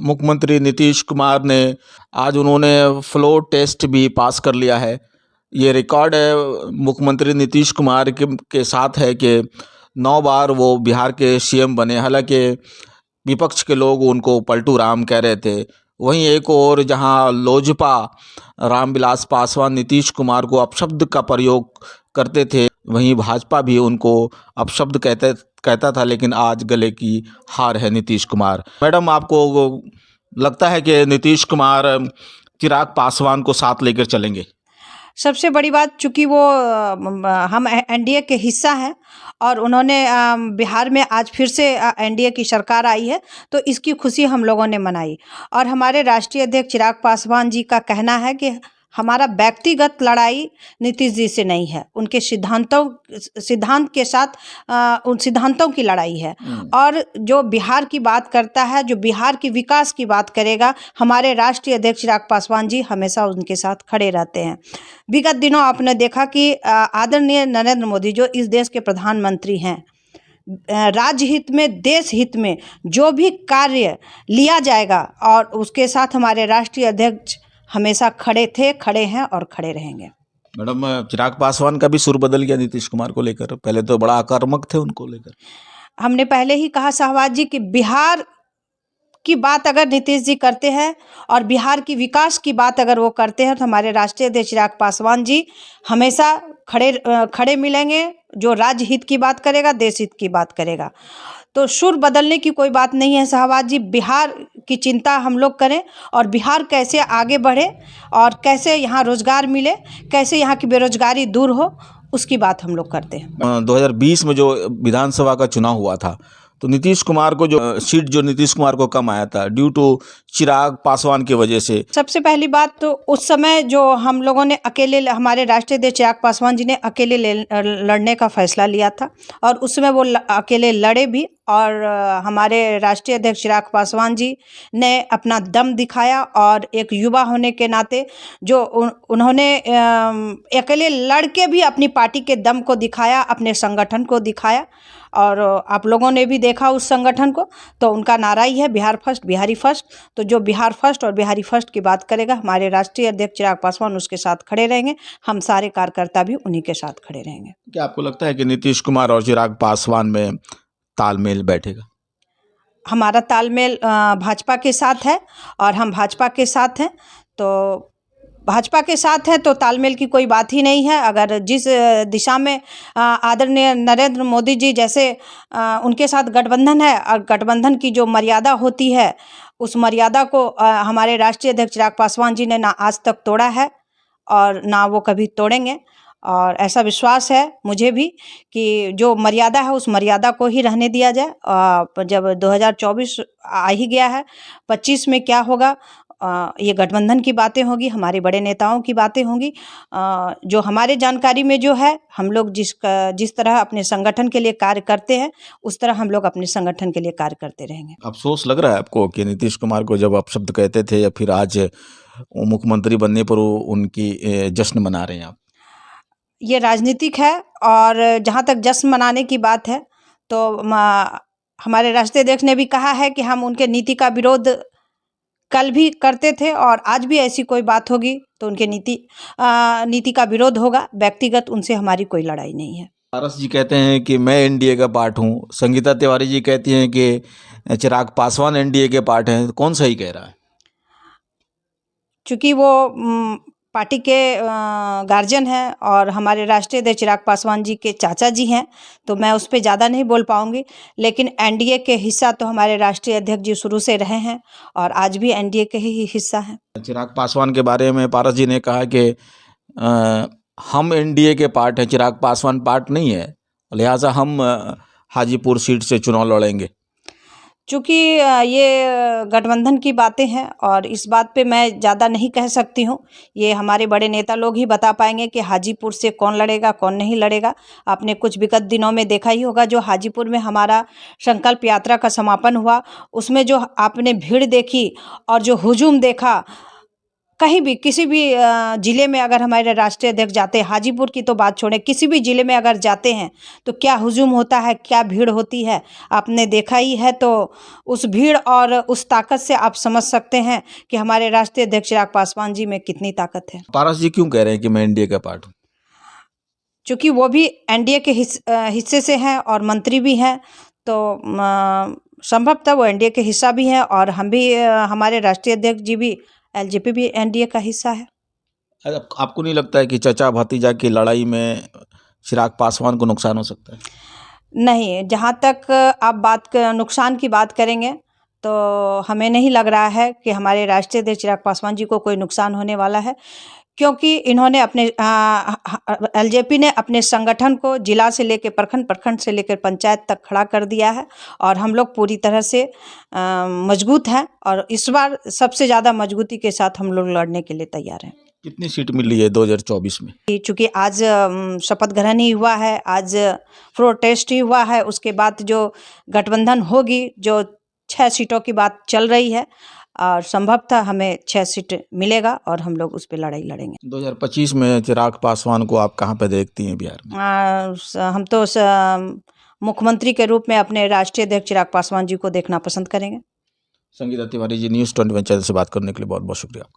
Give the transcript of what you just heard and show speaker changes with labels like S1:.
S1: मुख्यमंत्री नीतीश कुमार ने आज उन्होंने फ्लोर टेस्ट भी पास कर लिया है। ये रिकॉर्ड है मुख्यमंत्री नीतीश कुमार के साथ है कि 9 बार वो बिहार के सीएम बने। हालांकि विपक्ष के लोग उनको पलटू राम कह रहे थे। वहीं एक और जहां लोजपा रामविलास पासवान नीतीश कुमार को अपशब्द का प्रयोग करते थे, वहीं भाजपा भी उनको अपशब्द कहता था। लेकिन आज गले की हार है नीतीश कुमार। मैडम, आपको लगता है कि नीतीश कुमार चिराग पासवान को साथ लेकर चलेंगे?
S2: सबसे बड़ी बात, चूँकि वो हम एनडीए के हिस्सा हैं और उन्होंने बिहार में आज फिर से एनडीए की सरकार आई है, तो इसकी खुशी हम लोगों ने मनाई। और हमारे राष्ट्रीय अध्यक्ष चिराग पासवान जी का कहना है कि हमारा व्यक्तिगत लड़ाई नीतीश जी से नहीं है, उनके सिद्धांत के साथ उन सिद्धांतों की लड़ाई है। और जो बिहार की बात करता है, जो बिहार की विकास की बात करेगा, हमारे राष्ट्रीय अध्यक्ष चिराग पासवान जी हमेशा उनके साथ खड़े रहते हैं। विगत दिनों आपने देखा कि आदरणीय नरेंद्र मोदी जो इस देश के प्रधानमंत्री हैं, राज्य हित में, देश हित में जो भी कार्य लिया जाएगा और उसके साथ हमारे राष्ट्रीय अध्यक्ष हमेशा खड़े थे, खड़े हैं और खड़े रहेंगे।
S1: मैडम, चिराग पासवान का भी सुर बदल गया नीतीश कुमार को लेकर। पहले तो बड़ा आक्रामक थे उनको लेकर।
S2: हमने पहले ही कहा सहवाज जी कि बिहार की बात अगर नीतीश जी करते हैं और बिहार की विकास की बात अगर वो करते हैं, तो हमारे राष्ट्रीय अध्यक्ष चिराग पासवान जी हमेशा खड़े मिलेंगे। जो राज्य हित की बात करेगा, देश हित की बात करेगा, तो सुर बदलने की कोई बात नहीं है। सहवाज जी, बिहार की चिंता हम लोग करें और बिहार कैसे आगे बढ़े और कैसे यहाँ रोजगार मिले, कैसे यहाँ की बेरोजगारी दूर हो, उसकी बात हम लोग करते हैं।
S1: 2020 में जो विधानसभा का चुनाव हुआ था, तो नीतीश कुमार को जो सीट जो नीतीश कुमार को कम आया था ड्यू टू चिराग पासवान की वजह से।
S2: सबसे पहली बात तो उस समय जो हम लोगों ने अकेले, हमारे राष्ट्रीय अध्यक्ष चिराग पासवान जी ने अकेले लड़ने का फैसला लिया था और उसमें वो अकेले लड़े भी। और हमारे राष्ट्रीय अध्यक्ष चिराग पासवान जी ने अपना दम दिखाया और एक युवा होने के नाते जो उन्होंने अकेले लड़के भी अपनी पार्टी के दम को दिखाया, अपने संगठन को दिखाया। और आप लोगों ने भी देखा उस संगठन को, तो उनका नारा ही है बिहार फर्स्ट, बिहारी फर्स्ट। तो जो बिहार फर्स्ट और बिहारी फर्स्ट की बात करेगा, हमारे राष्ट्रीय अध्यक्ष चिराग पासवान उसके साथ खड़े रहेंगे। हम सारे कार्यकर्ता भी उन्हीं के साथ खड़े रहेंगे।
S1: क्या आपको लगता है कि नीतीश कुमार और चिराग पासवान में तालमेल बैठेगा?
S2: हमारा तालमेल भाजपा के साथ है और हम भाजपा के साथ हैं, तो भाजपा के साथ है तो तालमेल की कोई बात ही नहीं है। अगर जिस दिशा में आदरणीय नरेंद्र मोदी जी जैसे उनके साथ गठबंधन है और गठबंधन की जो मर्यादा होती है, उस मर्यादा को हमारे राष्ट्रीय अध्यक्ष चिराग पासवान जी ने ना आज तक तोड़ा है और ना वो कभी तोड़ेंगे। और ऐसा विश्वास है मुझे भी कि जो मर्यादा है उस मर्यादा को ही रहने दिया जाए। जब 2024 आ ही गया है, 25 में क्या होगा, ये गठबंधन की बातें होगी, हमारे बड़े नेताओं की बातें होंगी। जो हमारे जानकारी में जो है, हम लोग जिस तरह अपने संगठन के लिए कार्य करते हैं, उस तरह हम लोग अपने संगठन के लिए कार्य करते रहेंगे।
S1: अफसोस लग रहा है आपको कि नीतीश कुमार को जब अपशब्द कहते थे या फिर आज मुख्यमंत्री बनने पर उनकी जश्न मना रहे हैं आप?
S2: ये राजनीतिक है और जहाँ तक जश्न मनाने की बात है, तो हमारे राष्ट्रीय अध्यक्ष ने भी कहा है कि हम उनके नीति का विरोध कल भी करते थे और आज भी ऐसी कोई बात होगी तो उनके नीति का विरोध होगा। व्यक्तिगत उनसे हमारी कोई लड़ाई नहीं है।
S1: पारस जी कहते हैं कि मैं एनडीए का पार्ट हूँ, संगीता तिवारी जी कहती हैं कि चिराग पासवान एनडीए के पार्ट हैं। कौन सही कह रहा है?
S2: चूँकि वो पार्टी के गार्जियन हैं और हमारे राष्ट्रीय अध्यक्ष चिराग पासवान जी के चाचा जी हैं, तो मैं उस पर ज़्यादा नहीं बोल पाऊंगी। लेकिन एनडीए के हिस्सा तो हमारे राष्ट्रीय अध्यक्ष जी शुरू से रहे हैं और आज भी एनडीए के ही हिस्सा हैं।
S1: चिराग पासवान के बारे में पारस जी ने कहा कि हम एनडीए के पार्ट हैं, चिराग पासवान पार्ट नहीं है, लिहाजा हम हाजीपुर सीट से चुनाव लड़ेंगे।
S2: चूँकि ये गठबंधन की बातें हैं और इस बात पे मैं ज़्यादा नहीं कह सकती हूँ। ये हमारे बड़े नेता लोग ही बता पाएंगे कि हाजीपुर से कौन लड़ेगा, कौन नहीं लड़ेगा। आपने कुछ विगत दिनों में देखा ही होगा, जो हाजीपुर में हमारा संकल्प यात्रा का समापन हुआ, उसमें जो आपने भीड़ देखी और जो हुजूम देखा, कहीं भी किसी भी ज़िले में अगर हमारे राष्ट्रीय अध्यक्ष जाते हैं, हाजीपुर की तो बात छोड़ें, किसी भी ज़िले में अगर जाते हैं तो क्या हुजूम होता है, क्या भीड़ होती है, आपने देखा ही है। तो उस भीड़ और उस ताकत से आप समझ सकते हैं कि हमारे राष्ट्रीय अध्यक्ष चिराग पासवान जी में कितनी ताकत है।
S1: पारस जी क्यों कह रहे हैं कि मैं एनडीए का पार्ट हूँ?
S2: चूँकि वो भी एनडीए के हिस्से से हैं और मंत्री भी हैं, तो संभवतः वो एनडीए के हिस्सा भी हैं और हम भी हमारे राष्ट्रीय अध्यक्ष जी भी, एलजेपी भी एनडीए का हिस्सा है।
S1: आपको नहीं लगता है कि चचा भतीजा की लड़ाई में चिराग पासवान को नुकसान हो सकता है?
S2: नहीं, जहाँ तक आप नुकसान की बात करेंगे तो हमें नहीं लग रहा है कि हमारे राष्ट्रीय अध्यक्ष चिराग पासवान जी को कोई नुकसान होने वाला है, क्योंकि इन्होंने अपने एलजेपी ने अपने संगठन को जिला से लेकर प्रखंड, प्रखंड से लेकर पंचायत तक खड़ा कर दिया है और हम लोग पूरी तरह से मजबूत हैं और इस बार सबसे ज़्यादा मजबूती के साथ हम लोग लड़ने के लिए तैयार हैं।
S1: कितनी सीट मिल रही है 2024 में?
S2: चूँकि आज शपथ ग्रहण ही हुआ है, आज फ्लोर टेस्ट ही हुआ है, उसके बाद जो गठबंधन होगी, जो 6 सीटों की बात चल रही है और संभवतः हमें 6 सीट मिलेगा और हम लोग उस पे लड़ाई लड़ेंगे।
S1: 2025 में चिराग पासवान को आप कहाँ पे देखती हैं बिहार में?
S2: हम तो मुख्यमंत्री के रूप में अपने राष्ट्रीय अध्यक्ष चिराग पासवान जी को देखना पसंद करेंगे।
S1: संगीता तिवारी जी, न्यूज़ 21 चैनल से बात करने के लिए बहुत बहुत शुक्रिया आपका।